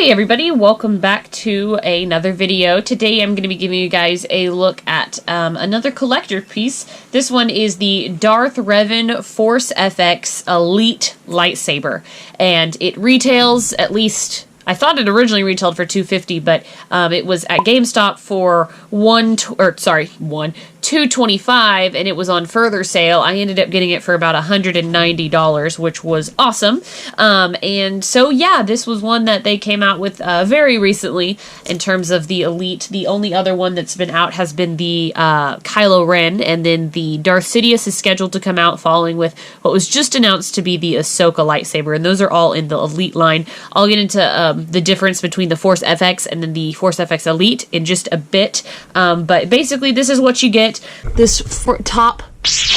Hey everybody, welcome back to another video. Today I'm going to be giving you guys a look at another collector piece. This one is the Darth Revan Force FX Elite Lightsaber, and it retails at least, I thought it originally retailed for $250, but it was at GameStop for $225, and it was on further sale. I ended up getting it for about $190, which was awesome. And so yeah, this was one that they came out with very recently in terms of the Elite. The only other one that's been out has been the Kylo Ren, and then the Darth Sidious is scheduled to come out following with what was just announced to be the Ahsoka lightsaber, and those are all in the Elite line. I'll get into the difference between the Force FX and then the Force FX Elite in just a bit, but basically this is what you get. This top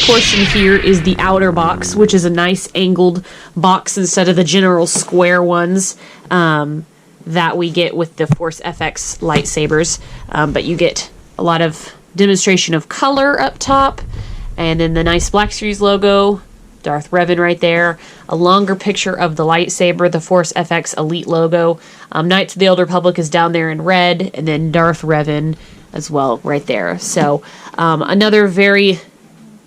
portion here is the outer box, which is a nice angled box instead of the general square ones that we get with the Force FX lightsabers, but you get a lot of demonstration of color up top, and then the nice Black Series logo, Darth Revan right there, a longer picture of the lightsaber, the Force FX Elite logo. Knights of the Old Republic is down there in red, and then Darth Revan as well right there. So another very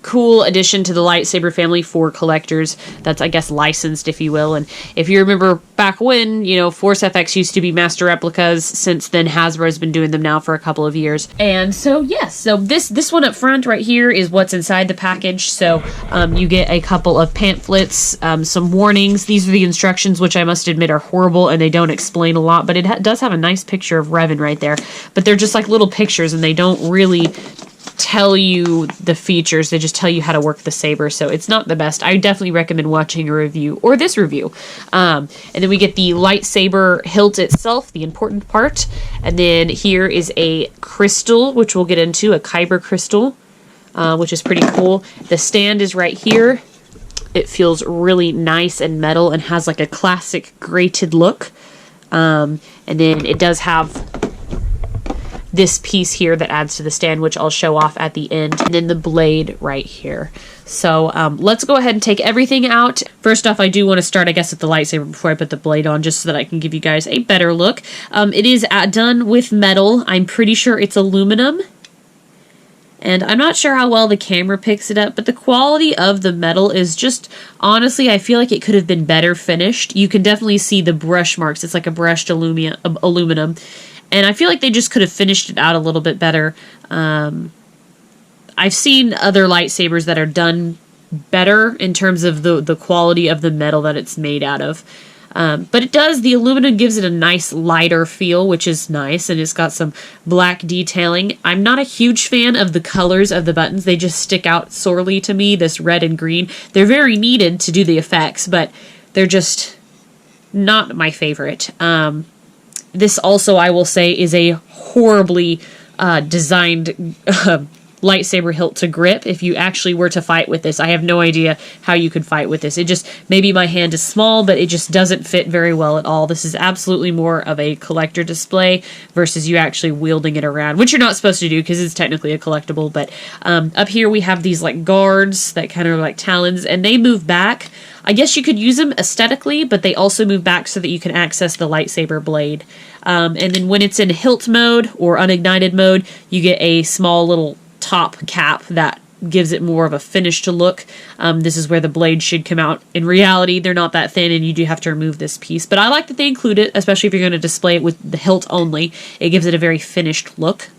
cool addition to the lightsaber family for collectors that's, I guess, licensed, if you will. And if you remember back when, you know, Force FX used to be master replicas, since then Hasbro's been doing them now for a couple of years. And so yes, so this one up front right here is what's inside the package. So you get a couple of pamphlets, some warnings. These are the instructions, which I must admit are horrible and they don't explain a lot, but it does have a nice picture of Revan right there. But they're just like little pictures and they don't really tell you the features, they just tell you how to work the saber, so it's not the best. I definitely recommend watching a review or this review. And then we get the lightsaber hilt itself, the important part, and then here is a crystal, which we'll get into, a Kyber crystal, which is pretty cool. The stand is right here. It feels really nice and metal and has like a classic grated look, and then it does have this piece here that adds to the stand, which I'll show off at the end, and then the blade right here. So let's go ahead and take everything out. First off, I do want to start, I guess, with the lightsaber before I put the blade on, just so that I can give you guys a better look. It is done with metal. I'm pretty sure it's aluminum, and I'm not sure how well the camera picks it up, but the quality of the metal is just, honestly, I feel like it could have been better finished. You can definitely see the brush marks. It's like a brushed aluminum. And I feel like they just could have finished it out a little bit better. I've seen other lightsabers that are done better in terms of the quality of the metal that it's made out of. But it does, the aluminum gives it a nice lighter feel, which is nice, and it's got some black detailing. I'm not a huge fan of the colors of the buttons. They just stick out sorely to me, this red and green. They're very needed to do the effects, but they're just not my favorite. This also, I will say, is a horribly designed lightsaber hilt to grip. If you actually were to fight with this, I have no idea how you could fight with this. It just, maybe my hand is small, but it just doesn't fit very well at all. This is absolutely more of a collector display versus you actually wielding it around, which you're not supposed to do because it's technically a collectible. But up here we have these like guards that kind of like talons, and they move back. I guess you could use them aesthetically, but they also move back so that you can access the lightsaber blade. And then when it's in hilt mode or unignited mode, you get a small little top cap that gives it more of a finished look. This is where the blade should come out. In reality, they're not that thin, and you do have to remove this piece. But I like that they include it, especially if you're going to display it with the hilt only. It gives it a very finished look.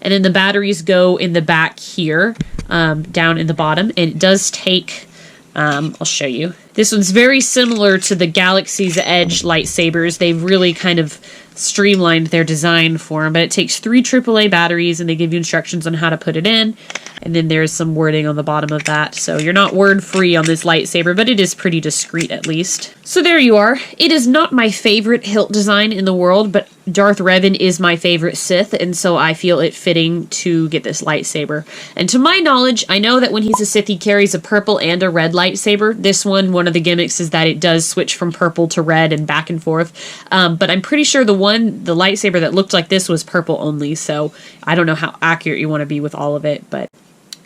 And then the batteries go in the back here, down in the bottom. And it does take... I'll show you. This one's very similar to the Galaxy's Edge lightsabers. They've really kind of streamlined their design for them, but it takes 3 AAA batteries, and they give you instructions on how to put it in, and then there's some wording on the bottom of that. So you're not word-free on this lightsaber, but it is pretty discreet at least. So there you are. It is not my favorite hilt design in the world, but Darth Revan is my favorite Sith, and so I feel it fitting to get this lightsaber. And to my knowledge, I know that when he's a Sith, he carries a purple and a red lightsaber. This one of the gimmicks is that it does switch from purple to red and back and forth. But I'm pretty sure the lightsaber that looked like this was purple only, so I don't know how accurate you want to be with all of it, but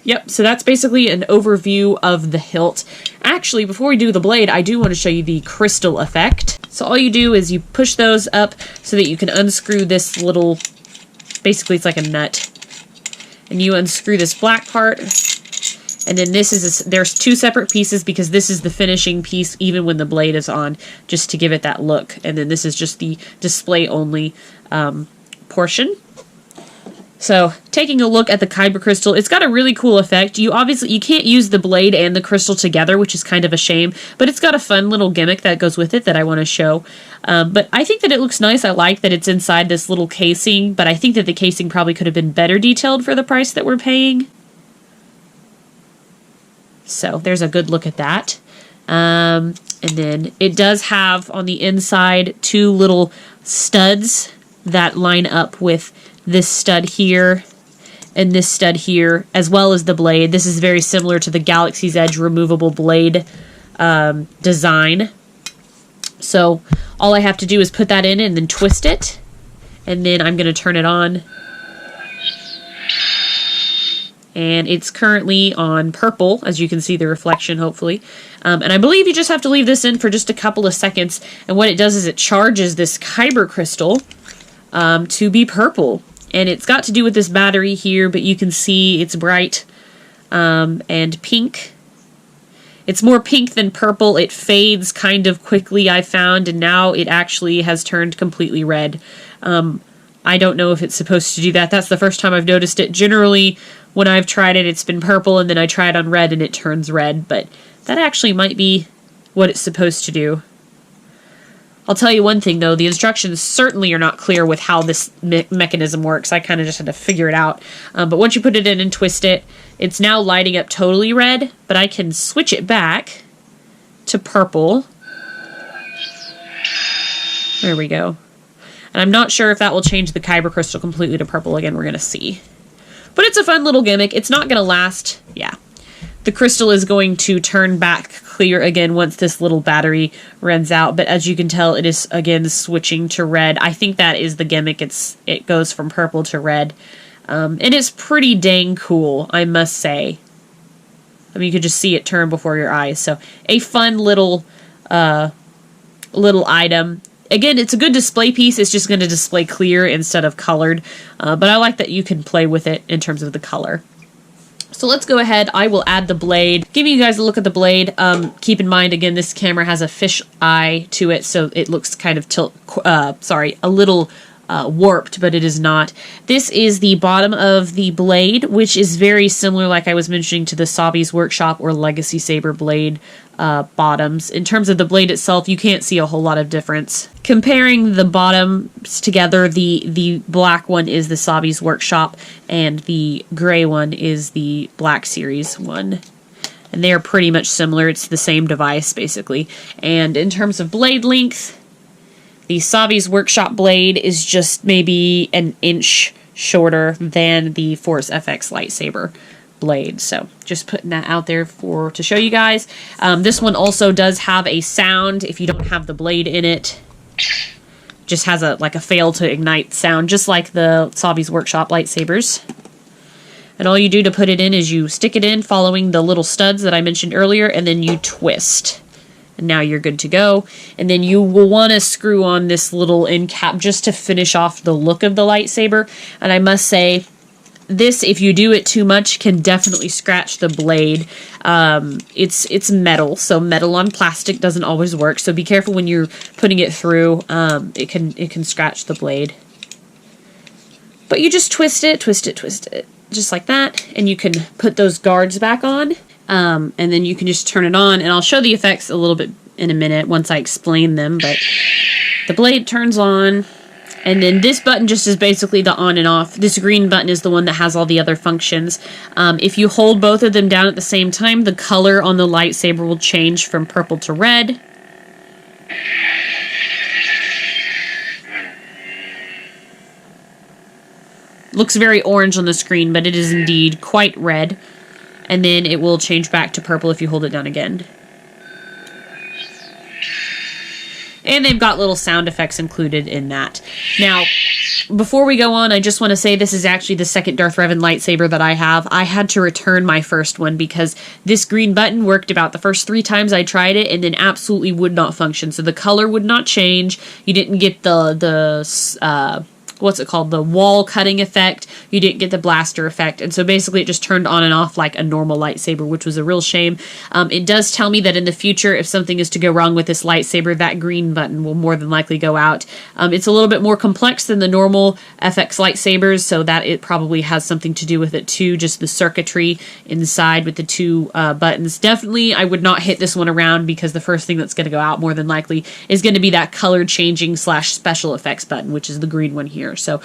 Yep, so that's basically an overview of the hilt. Actually, before we do the blade, I do want to show you the crystal effect. So all you do is you push those up so that you can unscrew this little, basically it's like a nut. And you unscrew this black part. And then this is, there's two separate pieces because this is the finishing piece even when the blade is on, just to give it that look. And then this is just the display only portion. So taking a look at the Kyber crystal, it's got a really cool effect. You can't use the blade and the crystal together, which is kind of a shame, but it's got a fun little gimmick that goes with it that I want to show. But I think that it looks nice. I like that it's inside this little casing, but I think that the casing probably could have been better detailed for the price that we're paying. So there's a good look at that. And then it does have on the inside two little studs that line up with this stud here and this stud here, as well as the blade. This is very similar to the Galaxy's Edge removable blade design. So all I have to do is put that in and then twist it. And then I'm going to turn it on. And it's currently on purple, as you can see the reflection, hopefully. And I believe you just have to leave this in for just a couple of seconds. And what it does is it charges this Kyber crystal to be purple. And it's got to do with this battery here, but you can see it's bright and pink. It's more pink than purple. It fades kind of quickly, I found, and now it actually has turned completely red. I don't know if it's supposed to do that. That's the first time I've noticed it. Generally, when I've tried it, it's been purple, and then I try it on red, and it turns red. But that actually might be what it's supposed to do. I'll tell you one thing, though. The instructions certainly are not clear with how this mechanism works. I kind of just had to figure it out. But once you put it in and twist it, it's now lighting up totally red. But I can switch it back to purple. There we go. And I'm not sure if that will change the Kyber crystal completely to purple again. We're going to see. But it's a fun little gimmick. It's not going to last. Yeah. The crystal is going to turn back clear again once this little battery runs out. But as you can tell, it is, again, switching to red. I think that is the gimmick. It goes from purple to red. And it's pretty dang cool, I must say. I mean, you could just see it turn before your eyes. So a fun little item. Again, it's a good display piece. It's just going to display clear instead of colored. But I like that you can play with it in terms of the color. So let's go ahead. I will add the blade. Giving you guys a look at the blade. Keep in mind, again, this camera has a fish eye to it, so it looks kind of a little warped, but it is not. This is the bottom of the blade, which is very similar, like I was mentioning, to the Savi's Workshop or Legacy Saber blade bottoms. In terms of the blade itself, you can't see a whole lot of difference. Comparing the bottoms together, the black one is the Savi's Workshop, and the gray one is the Black Series one. And they are pretty much similar. It's the same device, basically. And in terms of blade length, the Savi's Workshop blade is just maybe an inch shorter than the Force FX lightsaber blade. So just putting that out there to show you guys. This one also does have a sound if you don't have the blade in it. Just has a fail to ignite sound, just like the Savi's Workshop lightsabers. And all you do to put it in is you stick it in following the little studs that I mentioned earlier, and then you twist. And now you're good to go. And then you will want to screw on this little end cap just to finish off the look of the lightsaber. And I must say, this, if you do it too much, can definitely scratch the blade. It's metal, so metal on plastic doesn't always work. So be careful when you're putting it through. It can scratch the blade. But you just twist it, just like that. And you can put those guards back on. And then you can just turn it on, and I'll show the effects a little bit in a minute once I explain them, but the blade turns on, and then this button just is basically the on and off. This green button is the one that has all the other functions. If you hold both of them down at the same time, the color on the lightsaber will change from purple to red. Looks very orange on the screen, but it is indeed quite red. And then it will change back to purple if you hold it down again. And they've got little sound effects included in that. Now, before we go on, I just want to say this is actually the second Darth Revan lightsaber that I have. I had to return my first one because this green button worked about the first 3 times I tried it and then absolutely would not function. So the color would not change. You didn't get the what's it called? The wall cutting effect. You didn't get the blaster effect. And so basically it just turned on and off like a normal lightsaber, which was a real shame. It does tell me that in the future, if something is to go wrong with this lightsaber, that green button will more than likely go out. It's a little bit more complex than the normal FX lightsabers, so that it probably has something to do with it too, just the circuitry inside with the 2 buttons. Definitely, I would not hit this one around because the first thing that's going to go out more than likely is going to be that color changing / special effects button, which is the green one here. So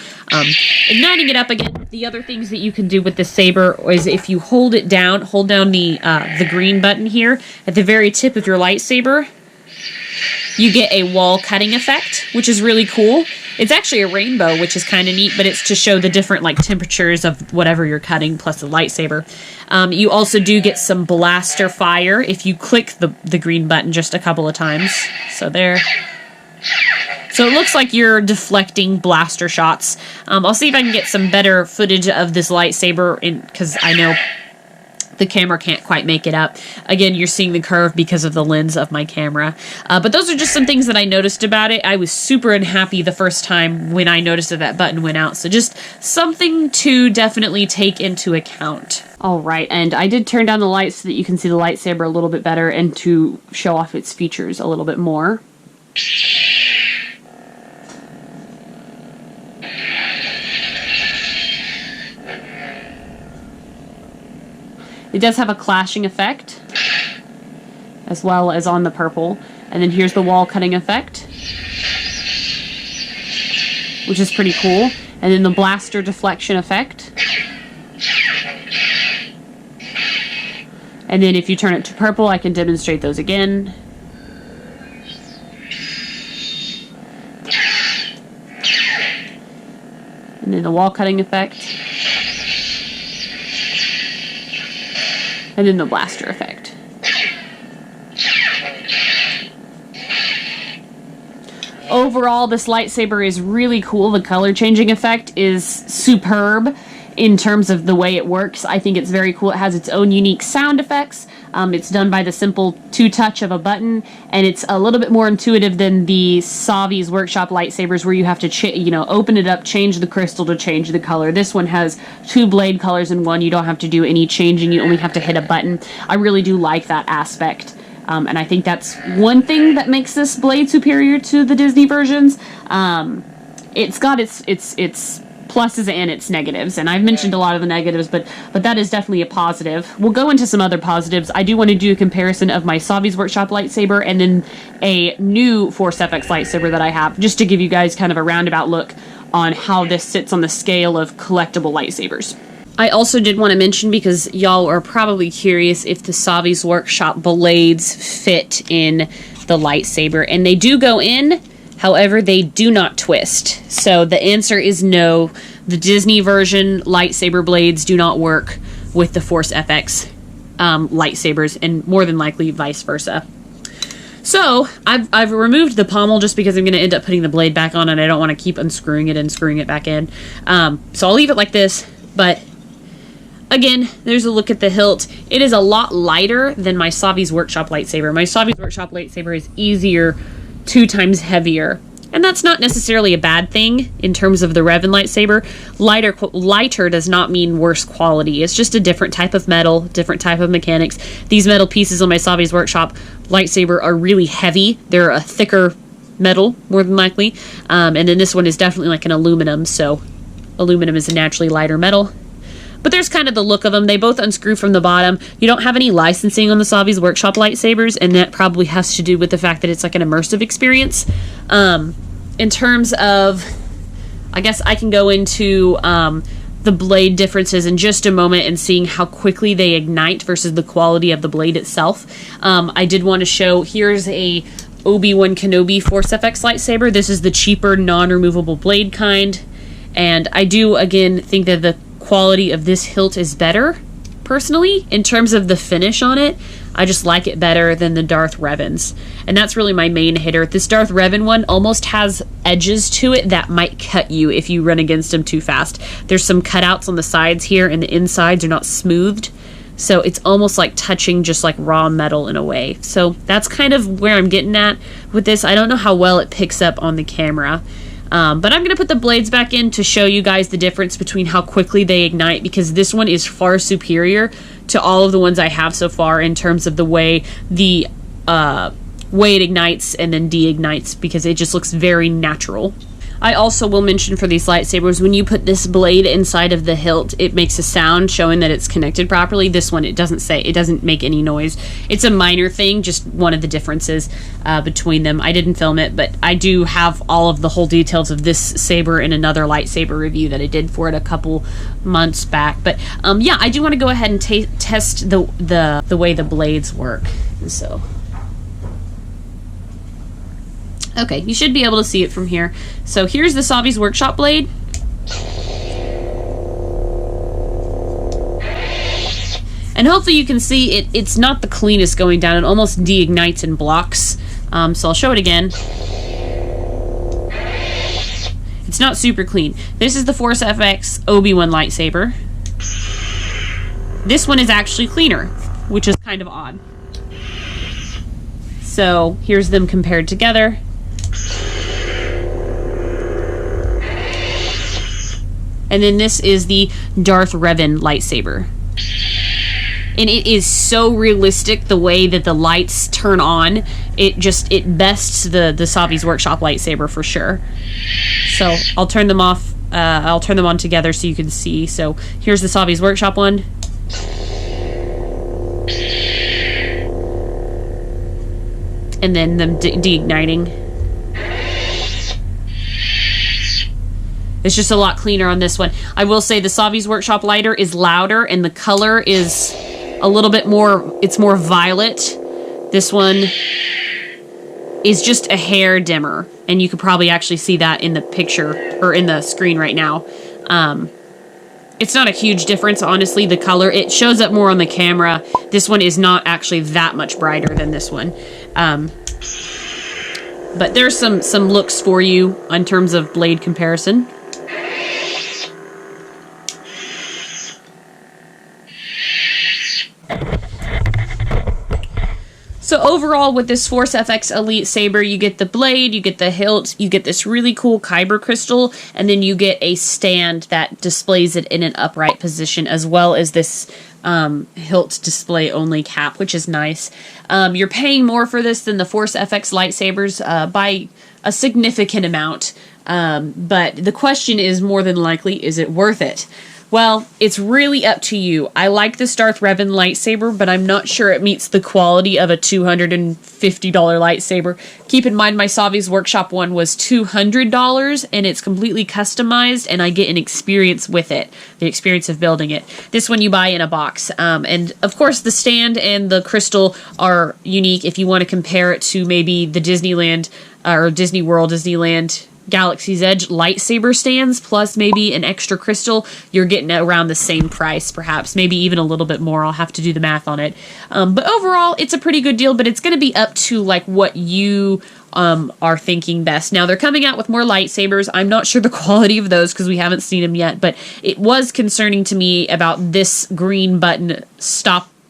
igniting it up again. The other things that you can do with this saber is if you hold down the green button here at the very tip of your lightsaber, you get a wall cutting effect, which is really cool. It's actually a rainbow, which is kind of neat, but it's to show the different like temperatures of whatever you're cutting plus the lightsaber. You also do get some blaster fire if you click the green button just a couple of times. So there. So it looks like you're deflecting blaster shots. I'll see if I can get some better footage of this lightsaber because I know the camera can't quite make it up. Again, you're seeing the curve because of the lens of my camera. But those are just some things that I noticed about it. I was super unhappy the first time when I noticed that button went out. So just something to definitely take into account. All right, and I did turn down the lights so that you can see the lightsaber a little bit better and to show off its features a little bit more. It does have a clashing effect, as well as on the purple. And then here's the wall cutting effect, which is pretty cool. And then the blaster deflection effect. And then if you turn it to purple, I can demonstrate those again. And then the wall cutting effect. And then the blaster effect. Overall, this lightsaber is really cool. The color changing effect is superb in terms of the way it works. I think it's very cool. It has its own unique sound effects. It's done by the simple 2-touch of a button, and it's a little bit more intuitive than the Savi's Workshop lightsabers where you have to open it up, change the crystal to change the color. This one has 2 blade colors in one. You don't have to do any changing. You only have to hit a button. I really do like that aspect. And I think that's one thing that makes this blade superior to the Disney versions. It's got its pluses and its negatives, and I've mentioned a lot of the negatives, but that is definitely a positive. We'll go into some other positives. I do want to do a comparison of my Savi's Workshop lightsaber and then a new Force FX lightsaber that I have, just to give you guys kind of a roundabout look on how this sits on the scale of collectible lightsabers. I also did want to mention, because y'all are probably curious if the Savi's Workshop blades fit in the lightsaber, and they do go in. However, they do not twist. So the answer is no. The Disney version lightsaber blades do not work with the Force FX lightsabers, and more than likely vice versa. So I've removed the pommel just because I'm going to end up putting the blade back on, and I don't want to keep unscrewing it and screwing it back in. So I'll leave it like this, but again, there's a look at the hilt. It is a lot lighter than my Savi's Workshop lightsaber. My Savi's Workshop lightsaber is easier, 2 times heavier. And that's not necessarily a bad thing in terms of the Revan lightsaber. Lighter does not mean worse quality. It's just a different type of metal, different type of mechanics. These metal pieces on my Savi's Workshop lightsaber are really heavy. They're a thicker metal, more than likely. And then this one is definitely like an aluminum, so aluminum is a naturally lighter metal. But there's kind of the look of them. They both unscrew from the bottom. You don't have any licensing on the Savi's Workshop lightsabers, and that probably has to do with the fact that it's like an immersive experience. In terms of, I guess I can go into the blade differences in just a moment and seeing how quickly they ignite versus the quality of the blade itself. I did want to show, here's a Obi-Wan Kenobi Force FX lightsaber. This is the cheaper, non-removable blade kind. And I do, again, think that the quality of this hilt is better, personally, in terms of the finish on it, I just like it better than the Darth Revans. And that's really my main hitter. This Darth Revan one almost has edges to it that might cut you if you run against him too fast. There's some cutouts on the sides here, and the insides are not smoothed. So it's almost like touching just like raw metal in a way. So that's kind of where I'm getting at with this. I don't know how well it picks up on the camera. But I'm going to put the blades back in to show you guys the difference between how quickly they ignite, because this one is far superior to all of the ones I have so far in terms of the way it ignites and then de-ignites, because it just looks very natural. I also will mention for these lightsabers, when you put this blade inside of the hilt, it makes a sound showing that it's connected properly. This one, it doesn't make any noise. It's a minor thing, just one of the differences between them. I didn't film it, but I do have all of the whole details of this saber in another lightsaber review that I did for it a couple months back. But yeah, I do want to go ahead and test the way the blades work. So. Okay, you should be able to see it from here. So here's the Savi's Workshop blade. And hopefully you can see it's not the cleanest going down. It almost de-ignites in blocks. So I'll show it again. It's not super clean. This is the Force FX Obi-Wan lightsaber. This one is actually cleaner, which is kind of odd. So here's them compared together. And then this is the Darth Revan lightsaber. And it is so realistic the way that the lights turn on. It bests the Savi's Workshop lightsaber for sure. So I'll turn them off. I'll turn them on together so you can see. So here's the Savi's Workshop one. And then them de-igniting. It's just a lot cleaner on this one. I will say the Savi's Workshop lighter is louder, and the color is a little bit more, it's more violet. This one is just a hair dimmer, and you could probably actually see that in the picture, or in the screen right now. It's not a huge difference, honestly, the color. It shows up more on the camera. This one is not actually that much brighter than this one. But there's some looks for you in terms of blade comparison. So overall, with this Force FX Elite Saber, you get the blade, you get the hilt, you get this really cool Kyber crystal, and then you get a stand that displays it in an upright position, as well as this hilt display only cap, which is nice. You're paying more for this than the Force FX lightsabers by a significant amount, but the question is more than likely, is it worth it? Well, it's really up to you. I like this Darth Revan lightsaber, but I'm not sure it meets the quality of a $250 lightsaber. Keep in mind, my Savi's Workshop one was $200, and it's completely customized, and I get an experience with it, the experience of building it. This one you buy in a box. And, of course, the stand and the crystal are unique if you want to compare it to maybe the Disneyland, or Disney World, Disneyland, Galaxy's Edge lightsaber stands, plus maybe an extra crystal, you're getting around the same price, perhaps, maybe even a little bit more. I'll have to do the math on it. But overall, it's a pretty good deal, but it's going to be up to like what you are thinking best. Now, they're coming out with more lightsabers. I'm not sure the quality of those because we haven't seen them yet, but it was concerning to me about this green button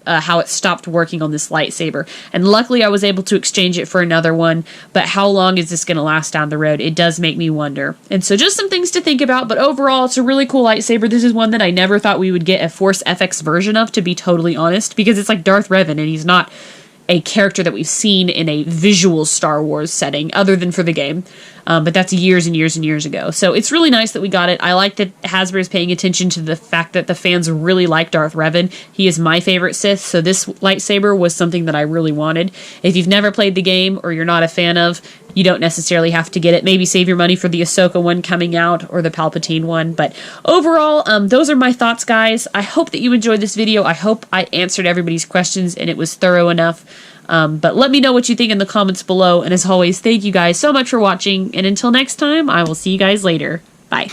how it stopped working on this lightsaber. And luckily I was able to exchange it for another one, but how long is this going to last down the road? It does make me wonder. And so just some things to think about, but overall it's a really cool lightsaber. This is one that I never thought we would get a Force FX version of, to be totally honest, because it's like Darth Revan and he's not a character that we've seen in a visual Star Wars setting other than for the game. But that's years and years and years ago. So it's really nice that we got it. I like that Hasbro is paying attention to the fact that the fans really like Darth Revan. He is my favorite Sith, so this lightsaber was something that I really wanted. If you've never played the game or you're not a fan of, you don't necessarily have to get it. Maybe save your money for the Ahsoka one coming out or the Palpatine one. But overall, those are my thoughts, guys. I hope that you enjoyed this video. I hope I answered everybody's questions and it was thorough enough. But let me know what you think in the comments below. And as always, thank you guys so much for watching. And until next time, I will see you guys later. Bye.